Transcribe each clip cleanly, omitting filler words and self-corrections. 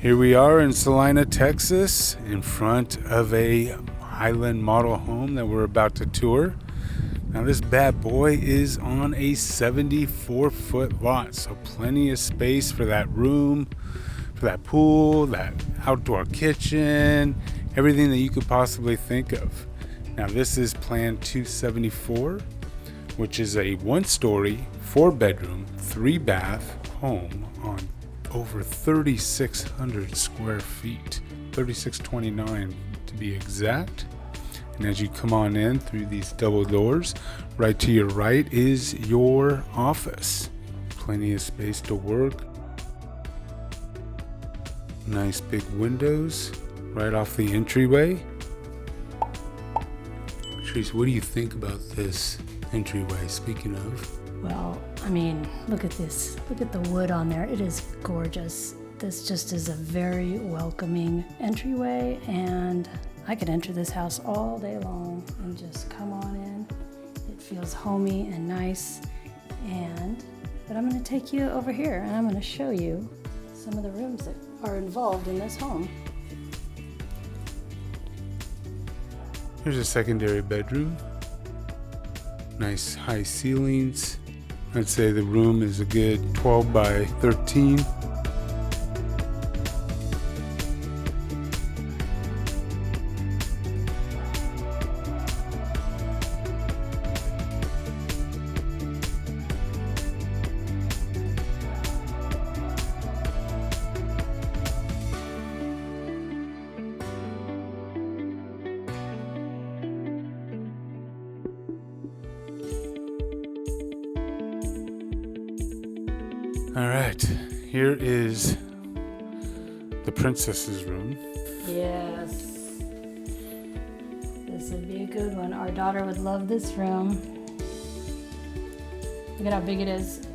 Here we are in Celina, Texas, in front of a Highland model home that we're about to tour. Now this bad boy is on a 74-foot lot, so plenty of space for that room, for that pool, that outdoor kitchen, everything that you could possibly think of. Now this is Plan 274, which is a 1-story, 4-bedroom, 3-bath home on over 3,600 square feet, 3,629 to be exact. And as you come on in through these double doors, right to your right is your office. Plenty of space to work. Nice big windows right off the entryway. Trace, what do you think about this entryway, speaking of? Well, I mean, look at this. Look at the wood on there. It is gorgeous. This just is a very welcoming entryway, and I could enter this house all day long and just come on in. It feels homey and nice. But I'm going to take you over here and I'm going to show you some of the rooms that are involved in this home. Here's a secondary bedroom. Nice high ceilings. I'd say the room is a good 12 by 13. All right, here is the princess's room. Yes. This would be a good one. Our daughter would love this room. Look at how big it is.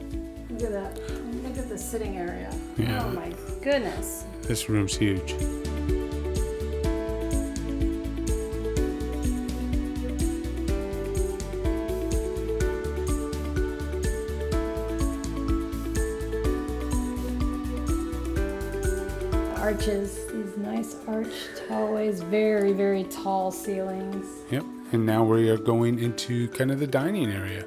Look at that. Look at the sitting area. Yeah. Oh my goodness. This room's huge. Arches, these nice arched hallways, very, very tall ceilings. Yep, and now we are going into kind of the dining area,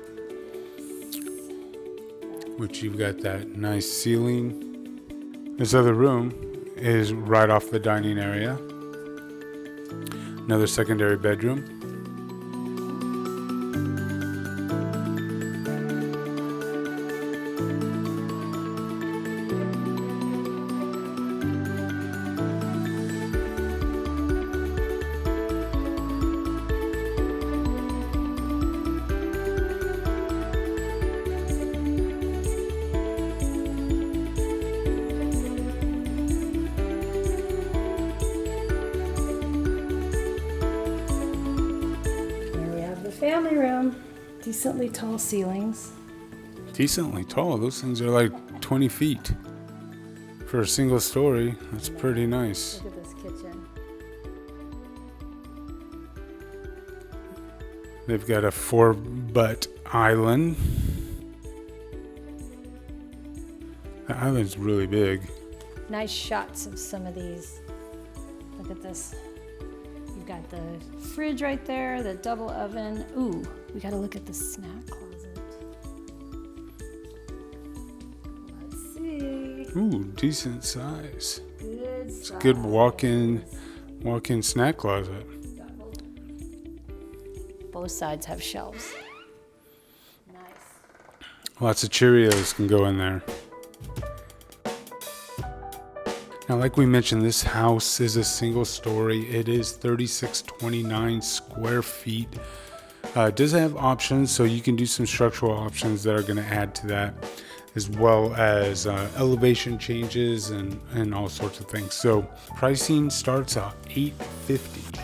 which you've got that nice ceiling. This other room is right off the dining area. Another secondary bedroom. Family room, decently tall ceilings. Decently tall. Those things are like 20 feet. For a single story, that's pretty nice. Look at this kitchen. They've got a 4-butt island. The island's really big. Nice shots of some of these. Look at this. You've got the fridge right there, the double oven. Ooh, we gotta look at the snack closet. Let's see. Ooh, decent size. Good It's a size. good walk-in snack closet. Both sides have shelves. Nice. Lots of Cheerios can go in there. Now, like we mentioned, this house is a single story. It is 3,629 square feet. It does have options, so you can do some structural options that are going to add to that, as well as elevation changes and all sorts of things. So pricing starts at $850.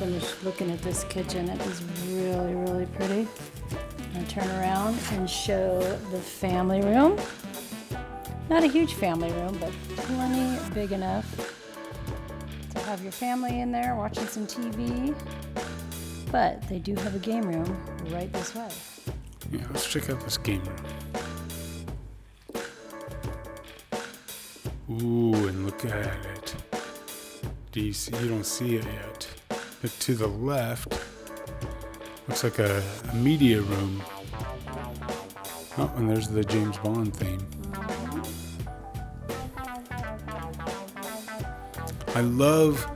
finished looking at this kitchen. It is really, really pretty. I'm gonna turn around and show the family room. Not a huge family room, but plenty big enough to have your family in there watching some TV. But they do have a game room right this way. Yeah, let's check out this game room. Ooh, and look at it. Do you see? You don't see it yet. But to the left, looks like a media room. Oh, and there's the James Bond theme. I love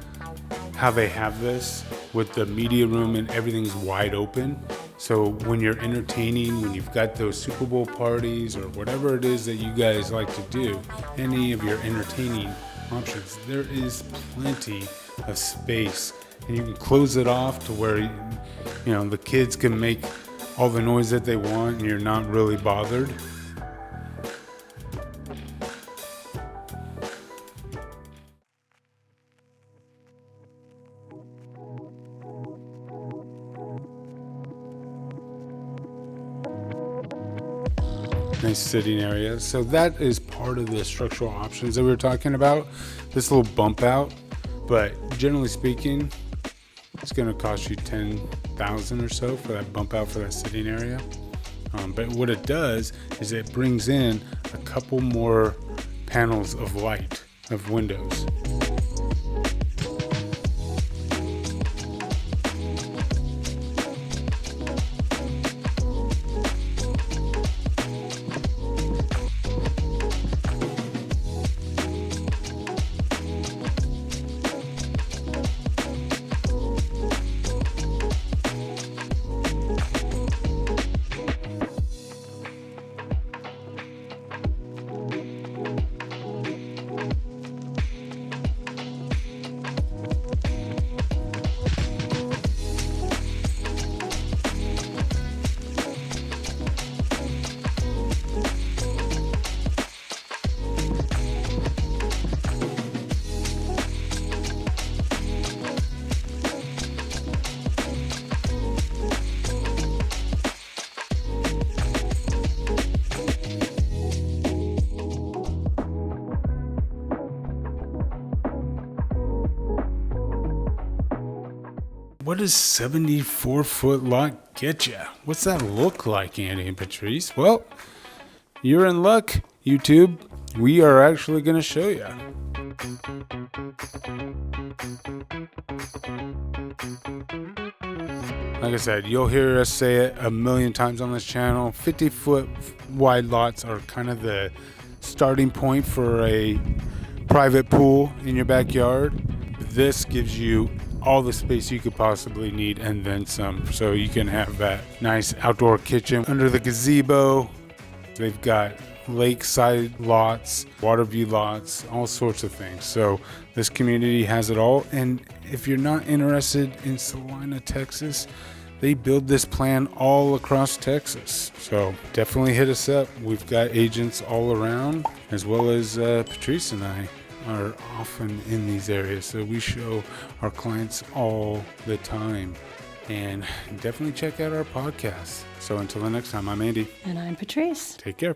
how they have this with the media room and everything's wide open. So when you're entertaining, when you've got those Super Bowl parties or whatever it is that you guys like to do, any of your entertaining options, there is plenty of space. And you can close it off to where, you know, the kids can make all the noise that they want and you're not really bothered. Nice sitting area. So that is part of the structural options that we were talking about. This little bump out, but generally speaking, it's going to cost you $10,000 or so for that bump out for that sitting area. But what it does is it brings in a couple more panels of light, of windows. What does 74-foot lot get you? What's that look like, Andy and Patrice? Well, you're in luck, YouTube. We are actually going to show you. Like I said, you'll hear us say it a million times on this channel. 50-foot wide lots are kind of the starting point for a private pool in your backyard. This gives you all the space you could possibly need and then some. So you can have that nice outdoor kitchen under the gazebo. They've got lakeside lots, water view lots, all sorts of things. So this community has it all. And if you're not interested in Celina, Texas, they build this plan all across Texas. So definitely hit us up. We've got agents all around, as well as Patrice and I are often in these areas, so we show our clients all the time. And definitely check out our podcast. So until the next time, I'm Andy. And I'm Patrice. Take care.